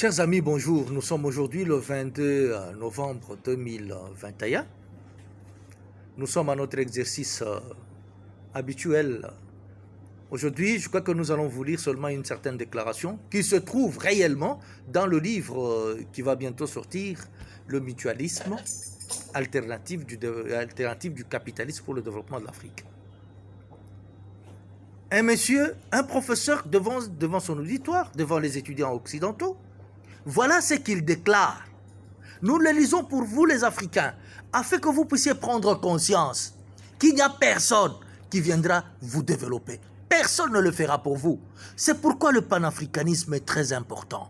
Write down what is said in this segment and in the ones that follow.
Chers amis, bonjour. Nous sommes aujourd'hui le 22 novembre 2021. Nous sommes à notre exercice habituel. Aujourd'hui, je crois que nous allons vous lire seulement une certaine déclaration qui se trouve réellement dans le livre qui va bientôt sortir, Le mutualisme, alternative du capitalisme pour le développement de l'Afrique. Un monsieur, un professeur devant son auditoire, devant les étudiants occidentaux, voilà ce qu'il déclare. Nous le lisons pour vous les Africains, afin que vous puissiez prendre conscience qu'il n'y a personne qui viendra vous développer. Personne ne le fera pour vous. C'est pourquoi le panafricanisme est très important.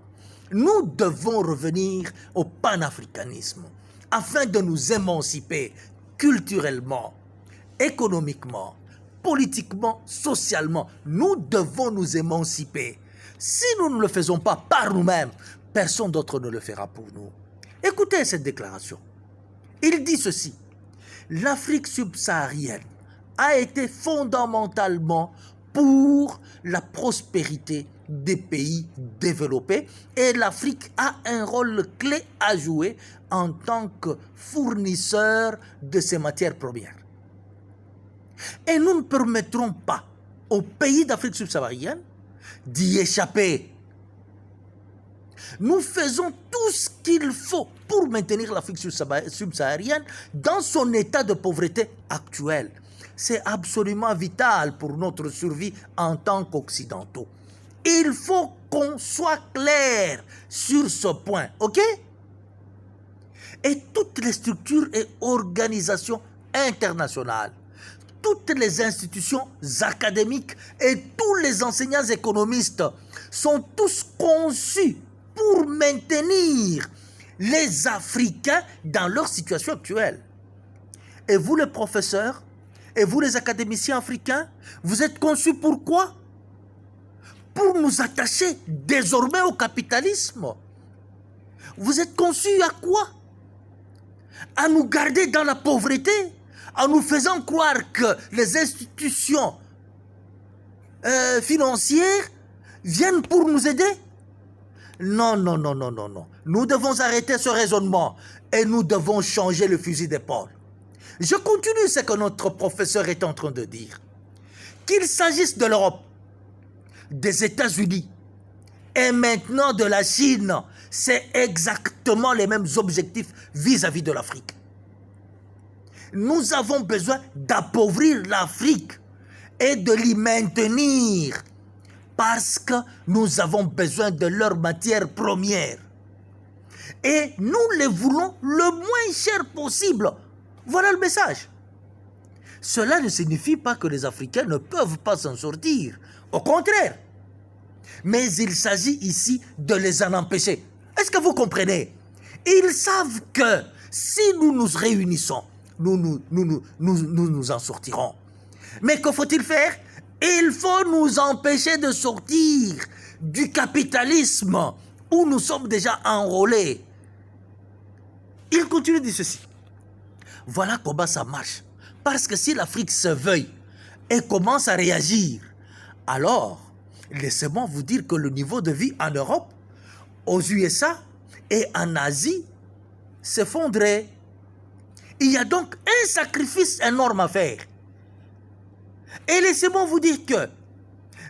Nous devons revenir au panafricanisme afin de nous émanciper culturellement, économiquement, politiquement, socialement. Nous devons nous émanciper. Si nous ne le faisons pas par nous-mêmes, personne d'autre ne le fera pour nous. Écoutez cette déclaration. Il dit ceci. L'Afrique subsaharienne a été fondamentalement pour la prospérité des pays développés et l'Afrique a un rôle clé à jouer en tant que fournisseur de ces matières premières. Et nous ne permettrons pas aux pays d'Afrique subsaharienne d'y échapper. Nous faisons tout ce qu'il faut pour maintenir l'Afrique subsaharienne dans son état de pauvreté actuel. C'est absolument vital pour notre survie en tant qu'Occidentaux. Il faut qu'on soit clair sur ce point, ok? Et toutes les structures et organisations internationales, toutes les institutions académiques et tous les enseignants économistes sont tous conçus pour maintenir les Africains dans leur situation actuelle. Et vous les professeurs, et vous les académiciens africains, vous êtes conçus pour quoi? Pour nous attacher désormais au capitalisme. Vous êtes conçus à quoi? À nous garder dans la pauvreté, en nous faisant croire que les institutions financières viennent pour nous aider? Non. Nous devons arrêter ce raisonnement et nous devons changer le fusil d'épaule. Je continue ce que notre professeur est en train de dire. Qu'il s'agisse de l'Europe, des États-Unis et maintenant de la Chine, c'est exactement les mêmes objectifs vis-à-vis de l'Afrique. Nous avons besoin d'appauvrir l'Afrique et de l'y maintenir parce que nous avons besoin de leurs matières premières. Et nous les voulons le moins cher possible. Voilà le message. Cela ne signifie pas que les Africains ne peuvent pas s'en sortir. Au contraire. Mais il s'agit ici de les en empêcher. Est-ce que vous comprenez? Ils savent que si nous nous réunissons, nous en sortirons. Mais que faut-il faire? Il faut nous empêcher de sortir du capitalisme où nous sommes déjà enrôlés. Il continue de dire ceci. Voilà comment ça marche. Parce que si l'Afrique se veuille et commence à réagir, alors laissez-moi vous dire que le niveau de vie en Europe, aux USA et en Asie s'effondrait. Il y a donc un sacrifice énorme à faire. Et laissez-moi vous dire que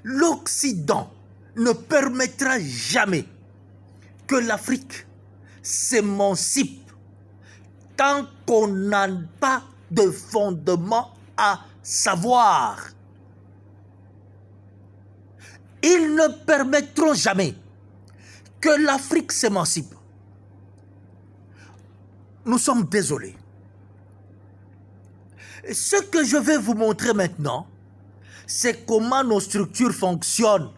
l'Occident ne permettra jamais que l'Afrique s'émancipe tant qu'on n'a pas de fondement à savoir. Ils ne permettront jamais que l'Afrique s'émancipe. Nous sommes désolés. Ce que je vais vous montrer maintenant, c'est comment nos structures fonctionnent.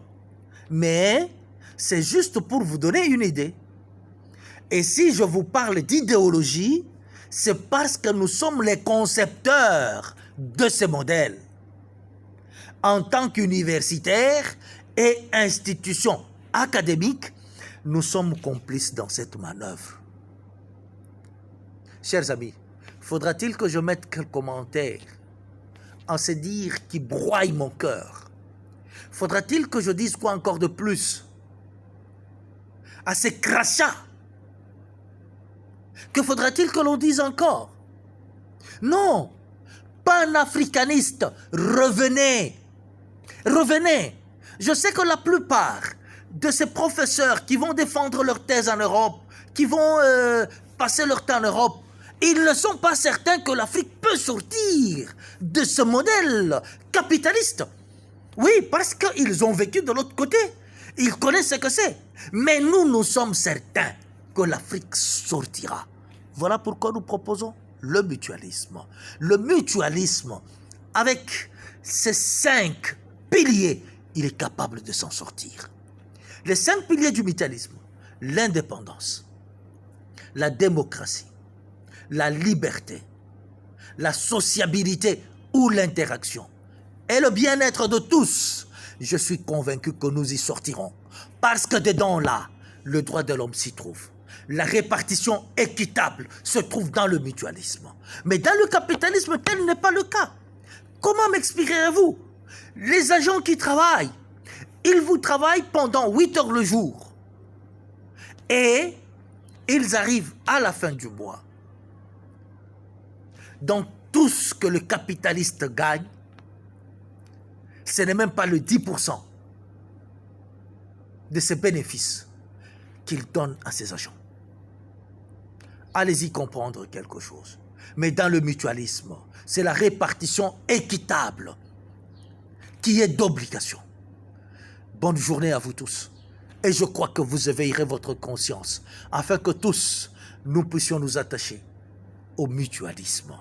Mais c'est juste pour vous donner une idée. Et si je vous parle d'idéologie, c'est parce que nous sommes les concepteurs de ces modèles. En tant qu'universitaires et institutions académiques, nous sommes complices dans cette manœuvre. Chers amis, faudra-t-il que je mette quelques commentaires en se dire qui broie mon cœur? Faudra-t-il que je dise quoi encore de plus? à ces crachats. Que faudrait-il que l'on dise encore? Non, panafricanistes, revenez, revenez. Je sais que la plupart de ces professeurs qui vont défendre leur thèse en Europe, qui vont passer leur temps en Europe, ils ne sont pas certains que l'Afrique peut sortir de ce modèle capitaliste. Oui, parce qu'ils ont vécu de l'autre côté. Ils connaissent ce que c'est. Mais nous, nous sommes certains que l'Afrique sortira. Voilà pourquoi nous proposons le mutualisme. Le mutualisme, avec ces 5 piliers, il est capable de s'en sortir. Les 5 piliers du mutualisme: l'indépendance, la démocratie, la liberté, la sociabilité ou l'interaction et le bien-être de tous. Je suis convaincu que nous y sortirons. Parce que dedans là, le droit de l'homme s'y trouve. La répartition équitable se trouve dans le mutualisme. Mais dans le capitalisme, tel n'est pas le cas. Comment m'expliquerez-vous? Les agents qui travaillent, ils vous travaillent pendant 8 heures le jour. Et ils arrivent à la fin du mois. Donc tout ce que le capitaliste gagne, ce n'est même pas le 10% de ses bénéfices qu'il donne à ses agents. Allez-y comprendre quelque chose. Mais dans le mutualisme, c'est la répartition équitable qui est d'obligation. Bonne journée à vous tous. Et je crois que vous éveillerez votre conscience afin que tous, nous puissions nous attacher au mutualisme.